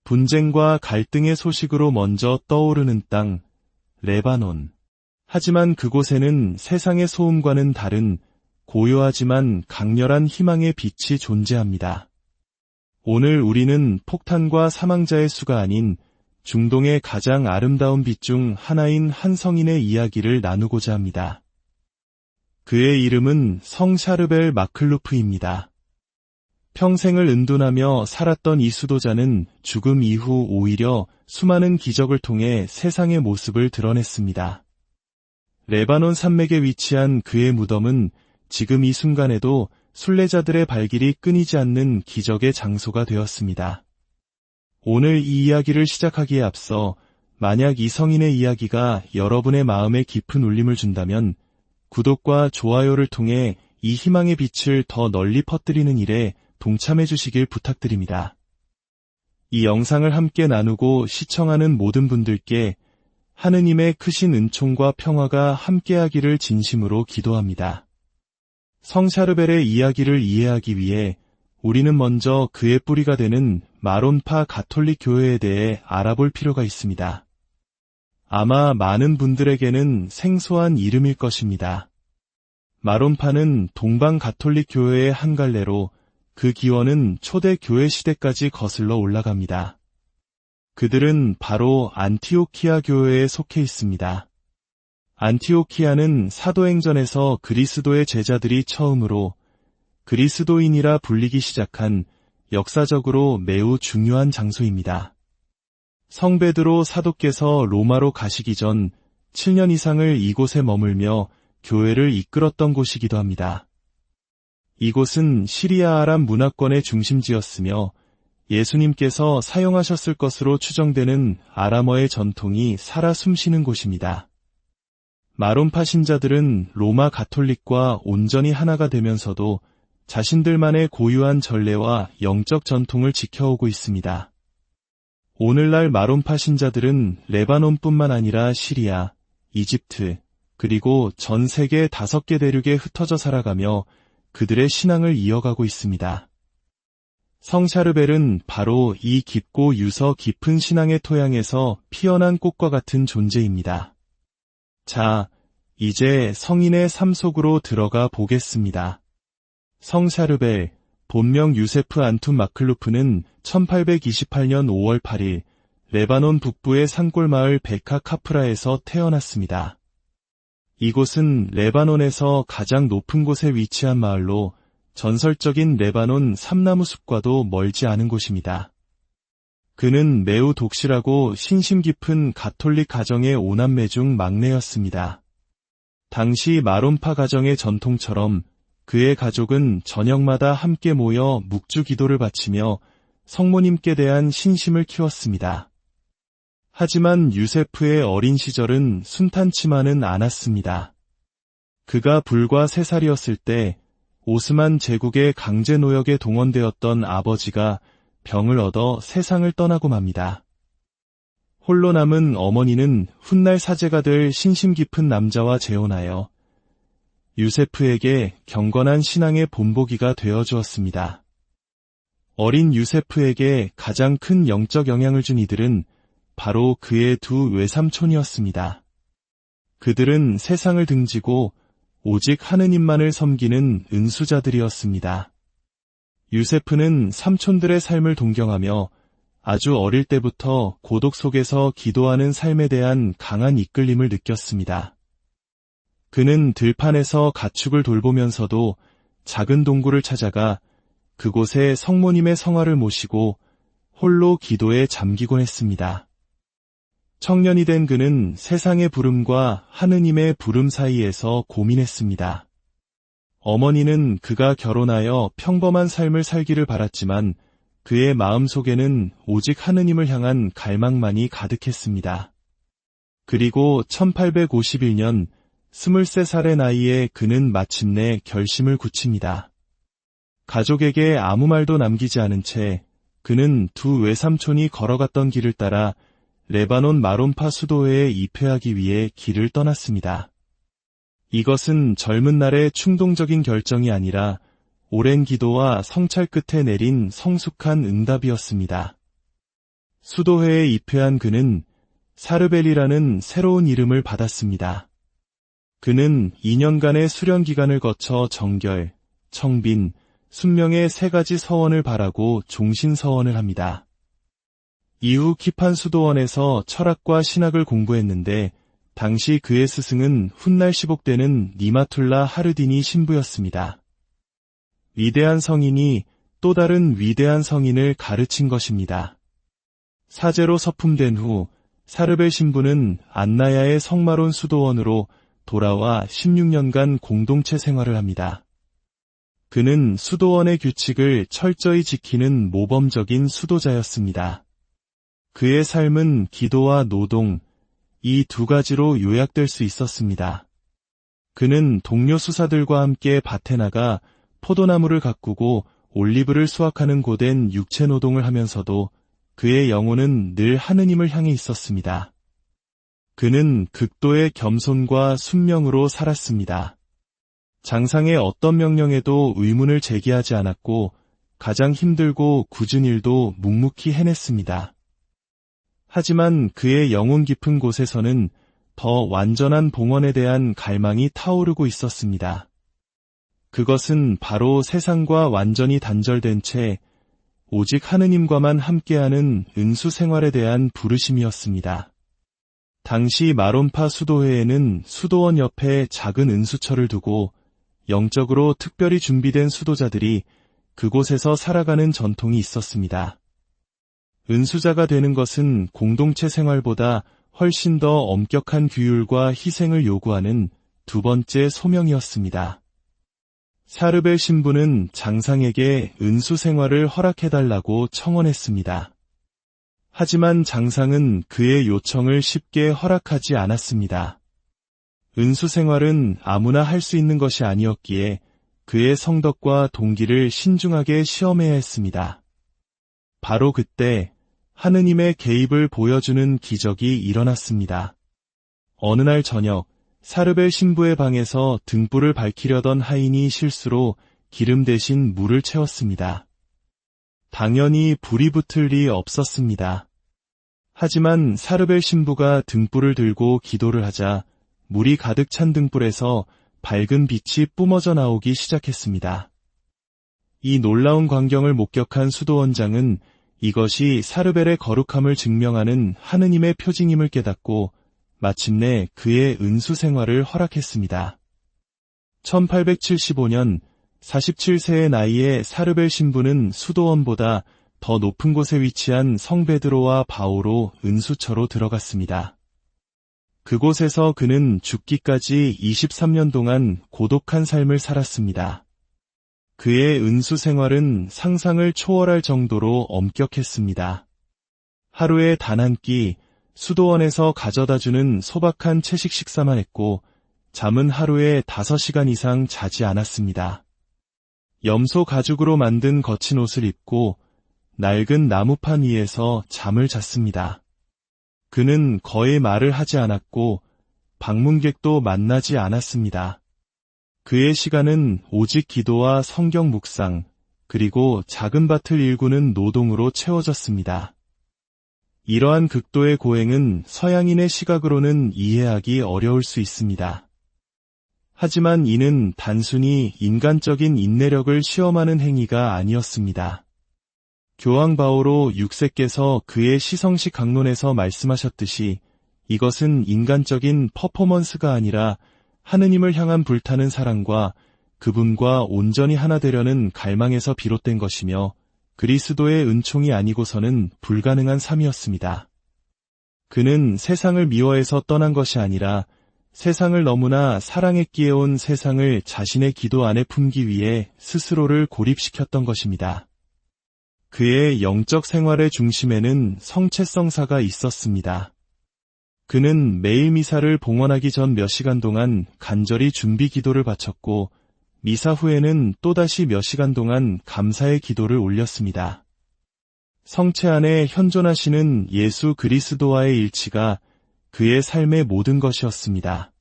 분쟁과 갈등의 소식으로 먼저 떠오르는 땅, 레바논. 하지만 그곳에는 세상의 소음과는 다른 고요하지만 강렬한 희망의 빛이 존재합니다. 오늘 우리는 폭탄과 사망자의 수가 아닌 중동의 가장 아름다운 빛 중 하나인 한 성인의 이야기를 나누고자 합니다. 그의 이름은 성 샤르벨 마클루프입니다. 평생을 은둔하며 살았던 이 수도자는 죽음 이후 오히려 수많은 기적을 통해 세상의 모습을 드러냈습니다. 레바논 산맥에 위치한 그의 무덤은 지금 이 순간에도 순례자들의 발길이 끊이지 않는 기적의 장소가 되었습니다. 오늘 이 이야기를 시작하기에 앞서 만약 이 성인의 이야기가 여러분의 마음에 깊은 울림을 준다면 구독과 좋아요를 통해 이 희망의 빛을 더 널리 퍼뜨리는 일에 동참해 주시길 부탁드립니다. 이 영상을 함께 나누고 시청하는 모든 분들께 하느님의 크신 은총과 평화가 함께하기를 진심으로 기도합니다. 성 샤르벨의 이야기를 이해하기 위해 우리는 먼저 그의 뿌리가 되는 마론파 가톨릭 교회에 대해 알아볼 필요가 있습니다. 아마 많은 분들에게는 생소한 이름일 것입니다. 마론파는 동방 가톨릭 교회의 한 갈래로 그 기원은 초대 교회 시대까지 거슬러 올라갑니다. 그들은 바로 안티오키아 교회에 속해 있습니다. 안티오키아는 사도행전에서 그리스도의 제자들이 처음으로 그리스도인이라 불리기 시작한 역사적으로 매우 중요한 장소입니다. 성 베드로 사도께서 로마로 가시기 전 7년 이상을 이곳에 머물며 교회를 이끌었던 곳이기도 합니다. 이곳은 시리아 아람 문화권의 중심지였으며 예수님께서 사용하셨을 것으로 추정되는 아람어의 전통이 살아 숨쉬는 곳입니다. 마론파 신자들은 로마 가톨릭과 온전히 하나가 되면서도 자신들만의 고유한 전례와 영적 전통을 지켜오고 있습니다. 오늘날 마론파 신자들은 레바논뿐만 아니라 시리아, 이집트, 그리고 전 세계 5개 대륙에 흩어져 살아가며 그들의 신앙을 이어가고 있습니다. 성 샤르벨은 바로 이 깊고 유서 깊은 신앙의 토양에서 피어난 꽃과 같은 존재입니다. 자, 이제 성인의 삶 속으로 들어가 보겠습니다. 성 샤르벨, 본명 유세프 안툰 마클루프는 1828년 5월 8일 레바논 북부의 산골 마을 베카 카프라에서 태어났습니다. 이곳은 레바논에서 가장 높은 곳에 위치한 마을로 전설적인 레바논 삼나무 숲과도 멀지 않은 곳입니다. 그는 매우 독실하고 신심 깊은 가톨릭 가정의 5남매 중 막내였습니다. 당시 마론파 가정의 전통처럼 그의 가족은 저녁마다 함께 모여 묵주 기도를 바치며 성모님께 대한 신심을 키웠습니다. 하지만 유세프의 어린 시절은 순탄치만은 않았습니다. 그가 불과 3살이었을 때 오스만 제국의 강제 노역에 동원되었던 아버지가 병을 얻어 세상을 떠나고 맙니다. 홀로 남은 어머니는 훗날 사제가 될 신심 깊은 남자와 재혼하여 유세프에게 경건한 신앙의 본보기가 되어주었습니다. 어린 유세프에게 가장 큰 영적 영향을 준 이들은 바로 그의 2 외삼촌이었습니다. 그들은 세상을 등지고 오직 하느님만을 섬기는 은수자들이었습니다. 유세프는 삼촌들의 삶을 동경하며 아주 어릴 때부터 고독 속에서 기도하는 삶에 대한 강한 이끌림을 느꼈습니다. 그는 들판에서 가축을 돌보면서도 작은 동굴을 찾아가 그곳에 성모님의 성화를 모시고 홀로 기도에 잠기곤 했습니다. 청년이 된 그는 세상의 부름과 하느님의 부름 사이에서 고민했습니다. 어머니는 그가 결혼하여 평범한 삶을 살기를 바랐지만 그의 마음속에는 오직 하느님을 향한 갈망만이 가득했습니다. 그리고 1851년 23살의 나이에 그는 마침내 결심을 굳힙니다. 가족에게 아무 말도 남기지 않은 채 그는 2 외삼촌이 걸어갔던 길을 따라 레바논 마론파 수도회에 입회하기 위해 길을 떠났습니다. 이것은 젊은 날의 충동적인 결정이 아니라 오랜 기도와 성찰 끝에 내린 성숙한 응답이었습니다. 수도회에 입회한 그는 사르벨이라는 새로운 이름을 받았습니다. 그는 2년간의 수련 기간을 거쳐 정결, 청빈, 순명의 세 가지 서원을 바라고 종신서원을 합니다. 이후 키판 수도원에서 철학과 신학을 공부했는데 당시 그의 스승은 훗날 시복되는 니마툴라 하르디니 신부였습니다. 위대한 성인이 또 다른 위대한 성인을 가르친 것입니다. 사제로 서품된 후 사르벨 신부는 안나야의 성마론 수도원으로 돌아와 16년간 공동체 생활을 합니다. 그는 수도원의 규칙을 철저히 지키는 모범적인 수도자였습니다. 그의 삶은 기도와 노동, 이 두 가지로 요약될 수 있었습니다. 그는 동료 수사들과 함께 밭에 나가 포도나무를 가꾸고 올리브를 수확하는 고된 육체 노동을 하면서도 그의 영혼은 늘 하느님을 향해 있었습니다. 그는 극도의 겸손과 순명으로 살았습니다. 장상의 어떤 명령에도 의문을 제기하지 않았고 가장 힘들고 굳은 일도 묵묵히 해냈습니다. 하지만 그의 영혼 깊은 곳에서는 더 완전한 봉헌에 대한 갈망이 타오르고 있었습니다. 그것은 바로 세상과 완전히 단절된 채 오직 하느님과만 함께하는 은수 생활에 대한 부르심이었습니다. 당시 마론파 수도회에는 수도원 옆에 작은 은수처를 두고 영적으로 특별히 준비된 수도자들이 그곳에서 살아가는 전통이 있었습니다. 은수자가 되는 것은 공동체 생활보다 훨씬 더 엄격한 규율과 희생을 요구하는 두 번째 소명이었습니다. 사르벨 신부는 장상에게 은수 생활을 허락해달라고 청원했습니다. 하지만 장상은 그의 요청을 쉽게 허락하지 않았습니다. 은수 생활은 아무나 할 수 있는 것이 아니었기에 그의 성덕과 동기를 신중하게 시험해야 했습니다. 바로 그때 하느님의 개입을 보여주는 기적이 일어났습니다. 어느 날 저녁 사르벨 신부의 방에서 등불을 밝히려던 하인이 실수로 기름 대신 물을 채웠습니다. 당연히 불이 붙을 리 없었습니다. 하지만 사르벨 신부가 등불을 들고 기도를 하자 물이 가득 찬 등불에서 밝은 빛이 뿜어져 나오기 시작했습니다. 이 놀라운 광경을 목격한 수도원장은 이것이 사르벨의 거룩함을 증명하는 하느님의 표징임을 깨닫고 마침내 그의 은수 생활을 허락했습니다. 1875년 47세의 나이에 사르벨 신부는 수도원보다 더 높은 곳에 위치한 성 베드로와 바오로 은수처로 들어갔습니다. 그곳에서 그는 죽기까지 23년 동안 고독한 삶을 살았습니다. 그의 은수 생활은 상상을 초월할 정도로 엄격했습니다. 하루에 단 한 끼 수도원에서 가져다주는 소박한 채식 식사만 했고 잠은 하루에 5시간 이상 자지 않았습니다. 염소 가죽으로 만든 거친 옷을 입고 낡은 나무판 위에서 잠을 잤습니다. 그는 거의 말을 하지 않았고 방문객도 만나지 않았습니다. 그의 시간은 오직 기도와 성경 묵상, 그리고 작은 밭을 일구는 노동으로 채워졌습니다. 이러한 극도의 고행은 서양인의 시각으로는 이해하기 어려울 수 있습니다. 하지만 이는 단순히 인간적인 인내력을 시험하는 행위가 아니었습니다. 교황 바오로 6세께서 그의 시성식 강론에서 말씀하셨듯이 이것은 인간적인 퍼포먼스가 아니라 하느님을 향한 불타는 사랑과 그분과 온전히 하나 되려는 갈망에서 비롯된 것이며 그리스도의 은총이 아니고서는 불가능한 삶이었습니다. 그는 세상을 미워해서 떠난 것이 아니라 세상을 너무나 사랑했기에 온 세상을 자신의 기도 안에 품기 위해 스스로를 고립시켰던 것입니다. 그의 영적 생활의 중심에는 성체성사가 있었습니다. 그는 매일 미사를 봉헌하기 전 몇 시간 동안 간절히 준비 기도를 바쳤고 미사 후에는 또다시 몇 시간 동안 감사의 기도를 올렸습니다. 성체 안에 현존하시는 예수 그리스도와의 일치가 그의 삶의 모든 것이었습니다.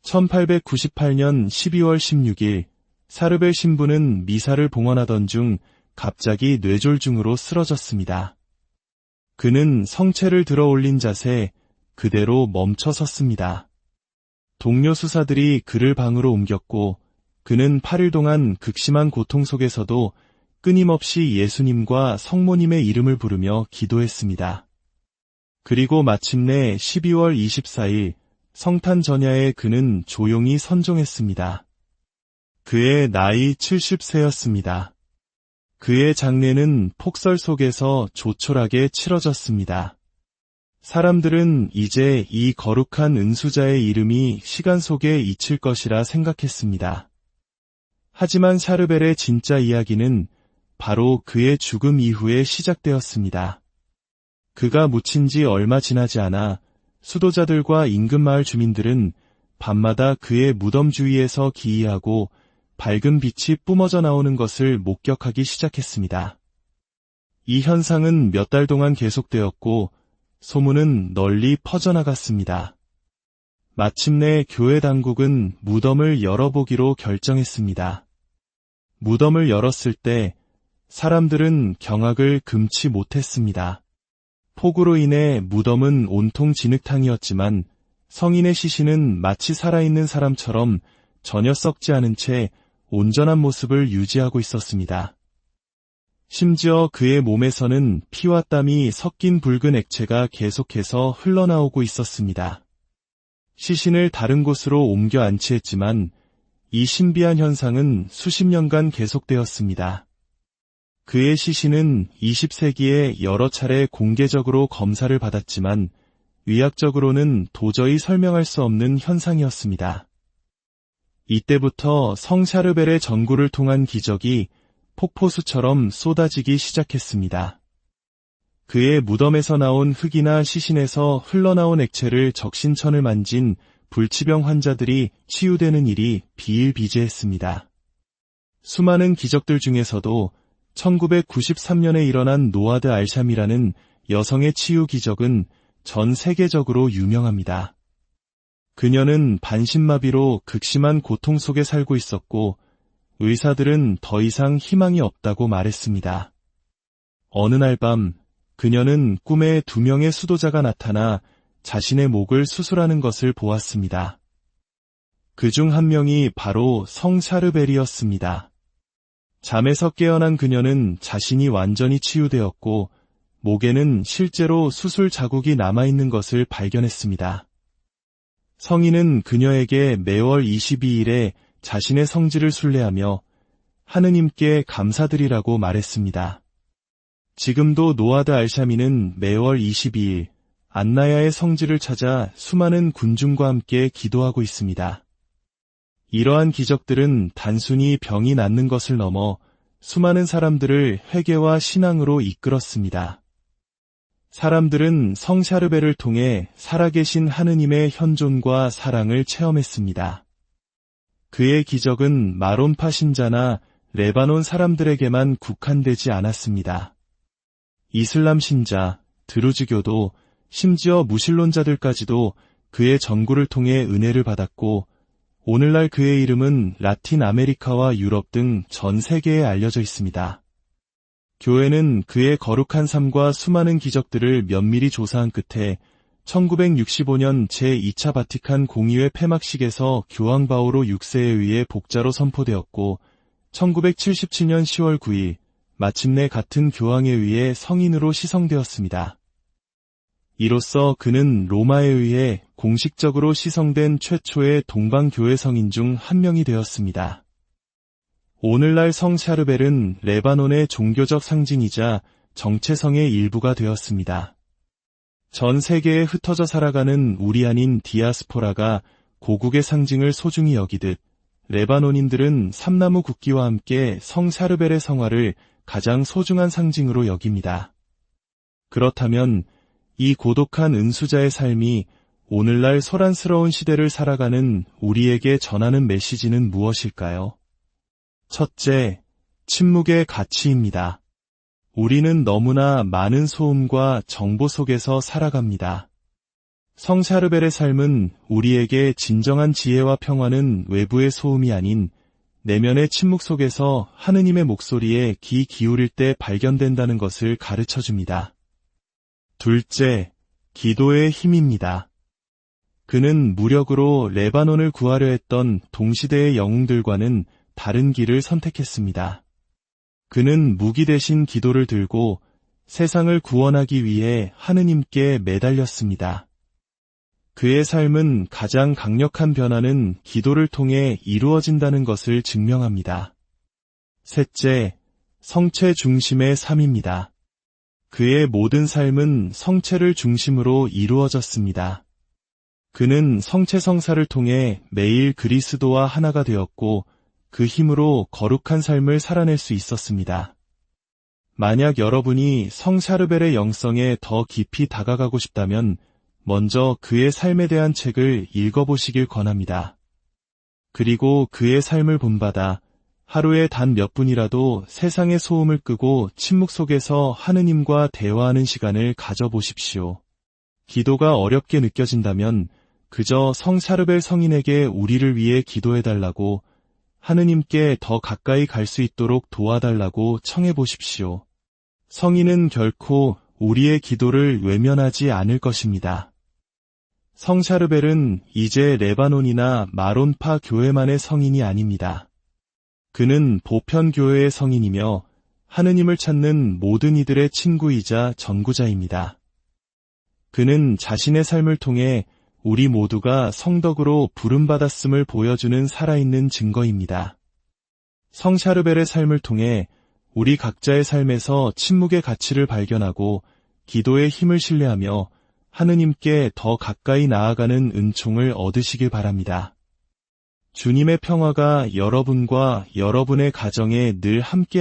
1898년 12월 16일 사르벨 신부는 미사를 봉헌하던 중 갑자기 뇌졸중으로 쓰러졌습니다. 그는 성체를 들어 올린 자세 그대로 멈춰 섰습니다. 동료 수사들이 그를 방으로 옮겼고 그는 8일 동안 극심한 고통 속에서도 끊임없이 예수님과 성모님의 이름을 부르며 기도했습니다. 그리고 마침내 12월 24일 성탄 전야에 그는 조용히 선종했습니다. 그의 나이 70세였습니다. 그의 장례는 폭설 속에서 조촐하게 치러졌습니다. 사람들은 이제 이 거룩한 은수자의 이름이 시간 속에 잊힐 것이라 생각했습니다. 하지만 샤르벨의 진짜 이야기는 바로 그의 죽음 이후에 시작되었습니다. 그가 묻힌 지 얼마 지나지 않아 수도자들과 인근 마을 주민들은 밤마다 그의 무덤 주위에서 기이하고 밝은 빛이 뿜어져 나오는 것을 목격하기 시작했습니다. 이 현상은 몇 달 동안 계속되었고 소문은 널리 퍼져나갔습니다. 마침내 교회 당국은 무덤을 열어보기로 결정했습니다. 무덤을 열었을 때 사람들은 경악을 금치 못했습니다. 폭우로 인해 무덤은 온통 진흙탕이었지만 성인의 시신은 마치 살아있는 사람처럼 전혀 썩지 않은 채 온전한 모습을 유지하고 있었습니다. 심지어 그의 몸에서는 피와 땀이 섞인 붉은 액체가 계속해서 흘러나오고 있었습니다. 시신을 다른 곳으로 옮겨 안치했지만 이 신비한 현상은 수십 년간 계속되었습니다. 그의 시신은 20세기에 여러 차례 공개적으로 검사를 받았지만 의학적으로는 도저히 설명할 수 없는 현상이었습니다. 이때부터 성 샤르벨의 전구를 통한 기적이 폭포수처럼 쏟아지기 시작했습니다. 그의 무덤에서 나온 흙이나 시신에서 흘러나온 액체를 적신천을 만진 불치병 환자들이 치유되는 일이 비일비재했습니다. 수많은 기적들 중에서도 1993년에 일어난 노아드 알샴이라는 여성의 치유 기적은 전 세계적으로 유명합니다. 그녀는 반신마비로 극심한 고통 속에 살고 있었고 의사들은 더 이상 희망이 없다고 말했습니다. 어느 날 밤 그녀는 꿈에 2명의 수도자가 나타나 자신의 목을 수술하는 것을 보았습니다. 그중 한 명이 바로 성 샤르벨이었습니다. 잠에서 깨어난 그녀는 자신이 완전히 치유되었고 목에는 실제로 수술 자국이 남아있는 것을 발견했습니다. 성인은 그녀에게 매월 22일에 자신의 성지를 순례하며 하느님께 감사드리라고 말했습니다. 지금도 노아드 알샤미는 매월 22일 안나야의 성지를 찾아 수많은 군중과 함께 기도하고 있습니다. 이러한 기적들은 단순히 병이 낫는 것을 넘어 수많은 사람들을 회개와 신앙으로 이끌었습니다. 사람들은 성 샤르벨을 통해 살아계신 하느님의 현존과 사랑을 체험했습니다. 그의 기적은 마론파 신자나 레바논 사람들에게만 국한되지 않았습니다. 이슬람 신자, 드루즈교도 심지어 무신론자들까지도 그의 전구를 통해 은혜를 받았고 오늘날 그의 이름은 라틴 아메리카와 유럽 등 전 세계에 알려져 있습니다. 교회는 그의 거룩한 삶과 수많은 기적들을 면밀히 조사한 끝에 1965년 제2차 바티칸 공의회 폐막식에서 교황 바오로 6세에 의해 복자로 선포되었고 1977년 10월 9일 마침내 같은 교황에 의해 성인으로 시성되었습니다. 이로써 그는 로마에 의해 공식적으로 시성된 최초의 동방교회 성인 중 한 명이 되었습니다. 오늘날 성 샤르벨은 레바논의 종교적 상징이자 정체성의 일부가 되었습니다. 전 세계에 흩어져 살아가는 우리 아닌 디아스포라가 고국의 상징을 소중히 여기듯 레바논인들은 삼나무 국기와 함께 성 샤르벨의 성화를 가장 소중한 상징으로 여깁니다. 그렇다면 이 고독한 은수자의 삶이 오늘날 소란스러운 시대를 살아가는 우리에게 전하는 메시지는 무엇일까요? 첫째, 침묵의 가치입니다. 우리는 너무나 많은 소음과 정보 속에서 살아갑니다. 성 샤르벨의 삶은 우리에게 진정한 지혜와 평화는 외부의 소음이 아닌 내면의 침묵 속에서 하느님의 목소리에 귀 기울일 때 발견된다는 것을 가르쳐줍니다. 둘째, 기도의 힘입니다. 그는 무력으로 레바논을 구하려 했던 동시대의 영웅들과는 다른 길을 선택했습니다. 그는 무기 대신 기도를 들고 세상을 구원하기 위해 하느님께 매달렸습니다. 그의 삶은 가장 강력한 변화는 기도를 통해 이루어진다는 것을 증명합니다. 셋째, 성체 중심의 삶입니다. 그의 모든 삶은 성체를 중심으로 이루어졌습니다. 그는 성체성사를 통해 매일 그리스도와 하나가 되었고 그 힘으로 거룩한 삶을 살아낼 수 있었습니다. 만약 여러분이 성 샤르벨의 영성에 더 깊이 다가가고 싶다면 먼저 그의 삶에 대한 책을 읽어보시길 권합니다. 그리고 그의 삶을 본받아 하루에 단 몇 분이라도 세상의 소음을 끄고 침묵 속에서 하느님과 대화하는 시간을 가져보십시오. 기도가 어렵게 느껴진다면 그저 성 샤르벨 성인에게 우리를 위해 기도해달라고, 하느님께 더 가까이 갈 수 있도록 도와달라고 청해보십시오. 성인은 결코 우리의 기도를 외면하지 않을 것입니다. 성 샤르벨은 이제 레바논이나 마론파 교회만의 성인이 아닙니다. 그는 보편교회의 성인이며 하느님을 찾는 모든 이들의 친구이자 전구자입니다. 그는 자신의 삶을 통해 우리 모두가 성덕으로 부름받았음을 보여주는 살아있는 증거입니다. 성 샤르벨의 삶을 통해 우리 각자의 삶에서 침묵의 가치를 발견하고 기도의 힘을 신뢰하며 하느님께 더 가까이 나아가는 은총을 얻으시길 바랍니다. 주님의 평화가 여러분과 여러분의 가정에 늘 함께